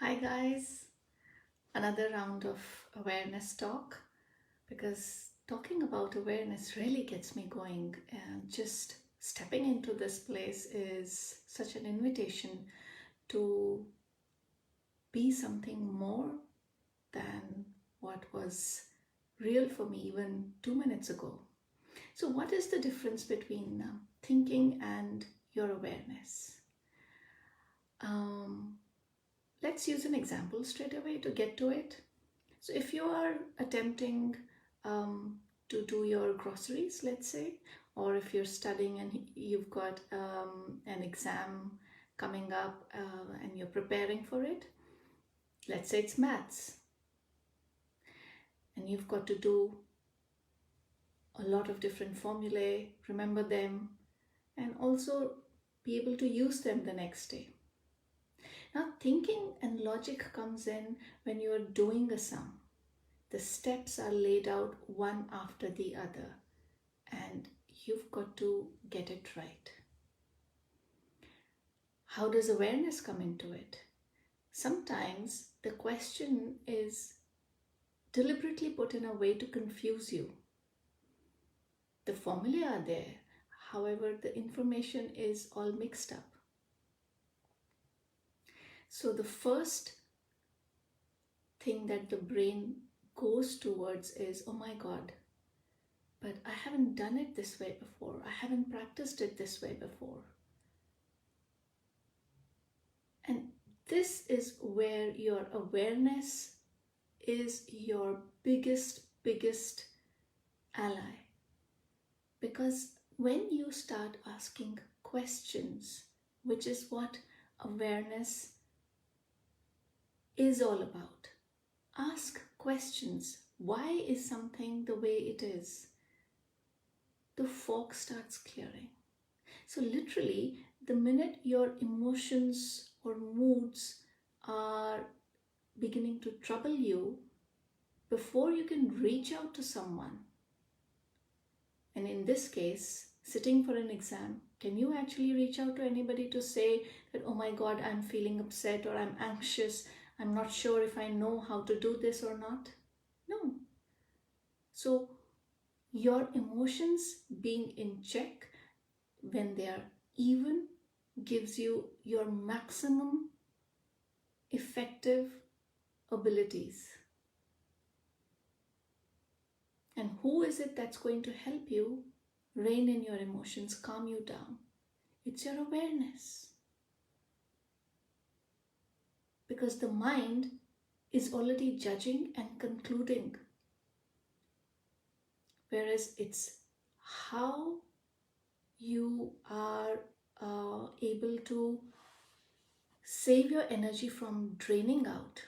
Hi guys, another round of awareness talk because talking about awareness really gets me going, and just stepping into this place is such an invitation to be something more than what was real for me even 2 minutes ago. So, what is the difference between thinking and your awareness? Um, let's use an example straight away to get to it. So if you are attempting to do your groceries, let's say, or if you're studying and you've got an exam coming up and you're preparing for it, let's say it's maths, and you've got to do a lot of different formulae, remember them, and also be able to use them the next day. Now, thinking and logic comes in when you're doing a sum. The steps are laid out one after the other, and you've got to get it right. How does awareness come into it? Sometimes the question is deliberately put in a way to confuse you. The formulae are there, however, the information is all mixed up. So the first thing that the brain goes towards is, oh my God, but I haven't done it this way before. I haven't practiced it this way before. And this is where your awareness is your biggest ally. Because when you start asking questions, which is what awareness is all about. Ask questions. Why is something the way it is? The fog starts clearing. So literally, the minute your emotions or moods are beginning to trouble you, before you can reach out to someone, and in this case, sitting for an exam, can you actually reach out to anybody to say that, oh my God, I'm feeling upset or I'm anxious, I'm not sure if I know how to do this or not? No. So your emotions being in check when they are even gives you your maximum effective abilities. And who is it that's going to help you rein in your emotions, calm you down? It's your awareness. Because the mind is already judging and concluding. Whereas it's how you are able to save your energy from draining out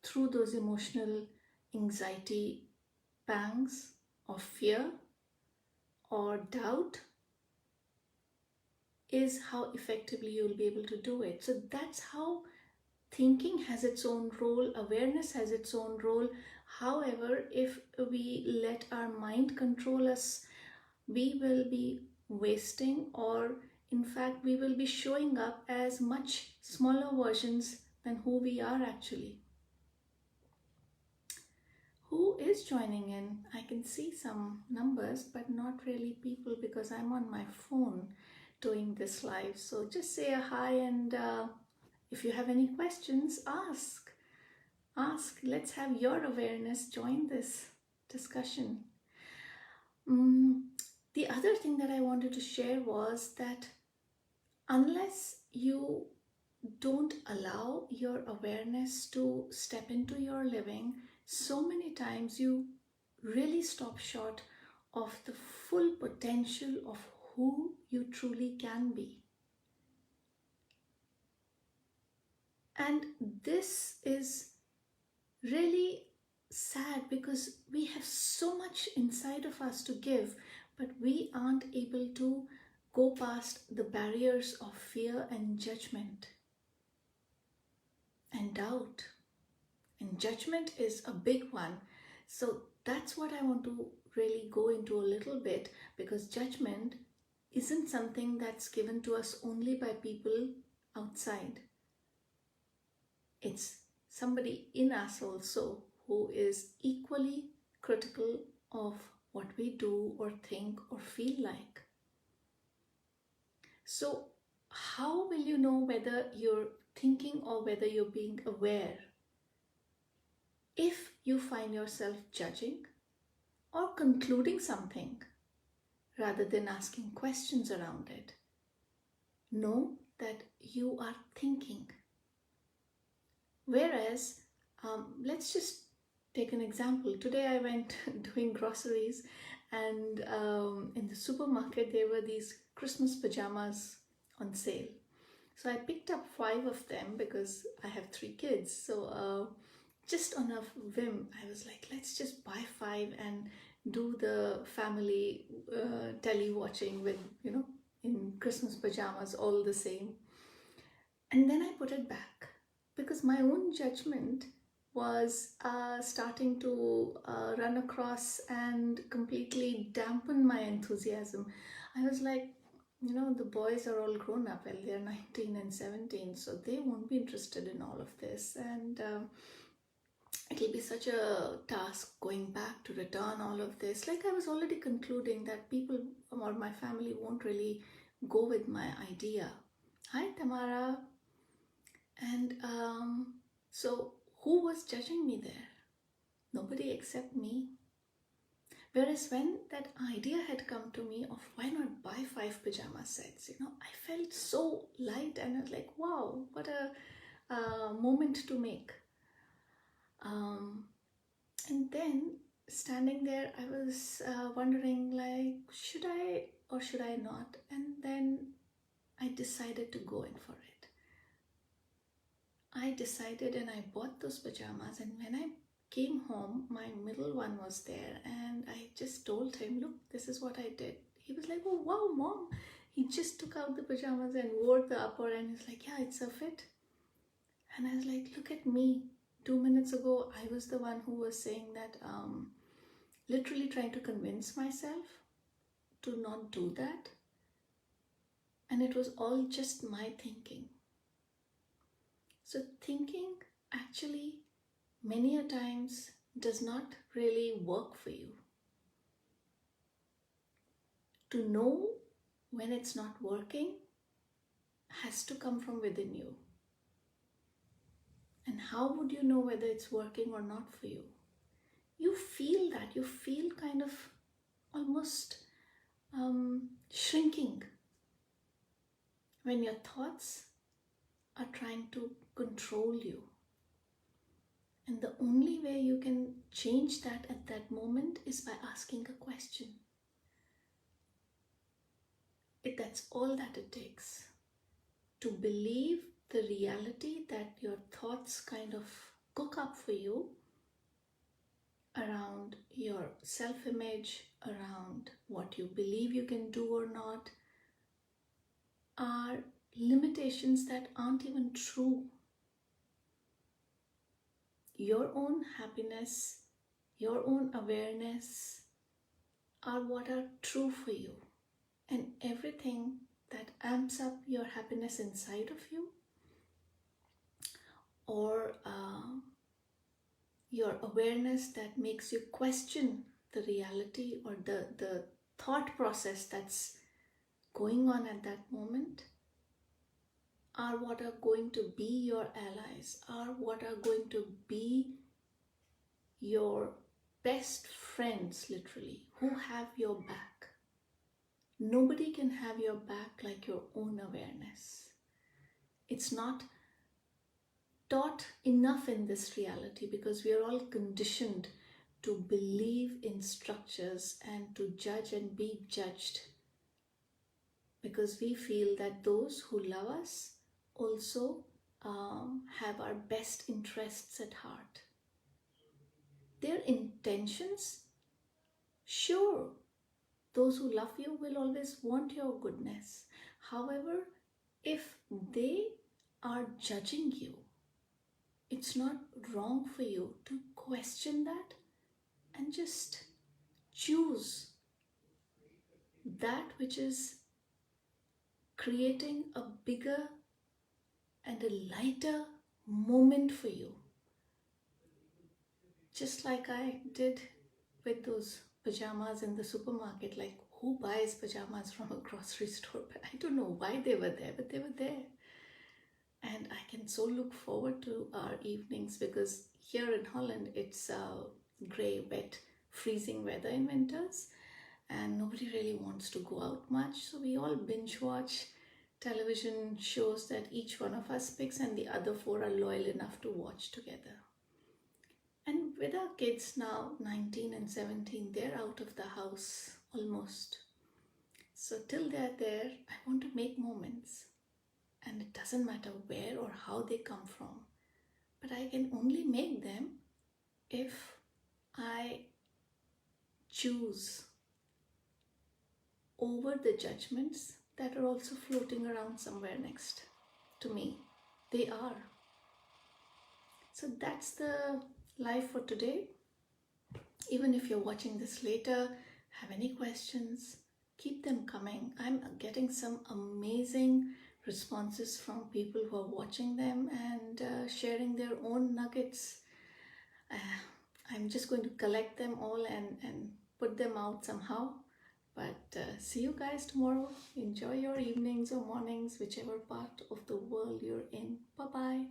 through those emotional anxiety pangs of fear or doubt is how effectively you'll be able to do it. So that's how thinking has its own role, awareness has its own role. However, if we let our mind control us, we will be wasting, or in fact, we will be showing up as much smaller versions than who we are actually. Who is joining in? I can see some numbers, but not really people because I'm on my phone doing this live. So just say a hi, and if you have any questions, ask. Let's have your awareness join this discussion. The other thing that I wanted to share was that unless you don't allow your awareness to step into your living, so many times you really stop short of the full potential of who you truly can be. And this is really sad because we have so much inside of us to give, but we aren't able to go past the barriers of fear and judgment and doubt. And judgment is a big one. So that's what I want to really go into a little bit, because judgment isn't something that's given to us only by people outside. It's somebody in us also who is equally critical of what we do or think or feel like. So, how will you know whether you're thinking or whether you're being aware? If you find yourself judging or concluding something rather than asking questions around it, know that you are thinking. Whereas, let's just take an example. Today I went doing groceries, and in the supermarket there were these Christmas pajamas on sale. So I picked up 5 of them because I have 3 kids. So just on a whim, I was like, let's just buy 5 and do the family telly watching with, in Christmas pajamas, all the same. And then I put it back because my own judgment was starting to run across and completely dampen my enthusiasm. I was like, the boys are all grown up. Well, they're 19 and 17, so they won't be interested in all of this. And it'll be such a task going back to return all of this. Like, I was already concluding that people or my family won't really go with my idea. Hi, Tamara. And so who was judging me there? Nobody except me. Whereas when that idea had come to me of why not buy 5 pajama sets, I felt so light, and I was like, wow, what a moment to make. And then standing there, I was wondering, like, should I or should I not? And then I decided to go in for it. I decided and I bought those pajamas, and when I came home, my middle one was there, and I just told him, look, this is what I did. He was like, oh wow, mom. He just took out the pajamas and wore the upper, and he's like, yeah, it's a fit. And I was like, look at me. 2 minutes ago, I was the one who was saying that, literally trying to convince myself to not do that. And it was all just my thinking. So thinking actually many a times does not really work for you. To know when it's not working has to come from within you. And how would you know whether it's working or not for you? You feel that. You feel kind of almost shrinking when your thoughts are trying to control you. And the only way you can change that at that moment is by asking a question. That's all that it takes. To believe the reality that your thoughts kind of cook up for you around your self-image, around what you believe you can do or not, are limitations that aren't even true. Your own happiness, your own awareness are what are true for you. And everything that amps up your happiness inside of you, or your awareness that makes you question the reality or the thought process that's going on at that moment, are what are going to be your allies, are what are going to be your best friends, literally, who have your back. Nobody can have your back like your own awareness. It's not taught enough in this reality because we are all conditioned to believe in structures and to judge and be judged, because we feel that those who love us also have our best interests at heart. Their intentions, sure, those who love you will always want your goodness. However, if they are judging you, it's not wrong for you to question that and just choose that which is creating a bigger and a lighter moment for you, just like I did with those pajamas in the supermarket. Like, who buys pajamas from a grocery store? But I don't know why they were there, but they were there. And I can so look forward to our evenings, because here in Holland it's grey, wet, freezing weather in winters, and nobody really wants to go out much. So we all binge watch television shows that each one of us picks, and the other four are loyal enough to watch together. And with our kids now 19 and 17, they're out of the house almost. So till they're there, I want to make moments. And it doesn't matter where or how they come from. But I can only make them if I choose over the judgments that are also floating around somewhere next to me. They are. So that's the life for today. Even if you're watching this later, have any questions, keep them coming. I'm getting some amazing responses from people who are watching them and sharing their own nuggets. I'm just going to collect them all and put them out somehow. But see you guys tomorrow. Enjoy your evenings or mornings, whichever part of the world you're in. Bye-bye.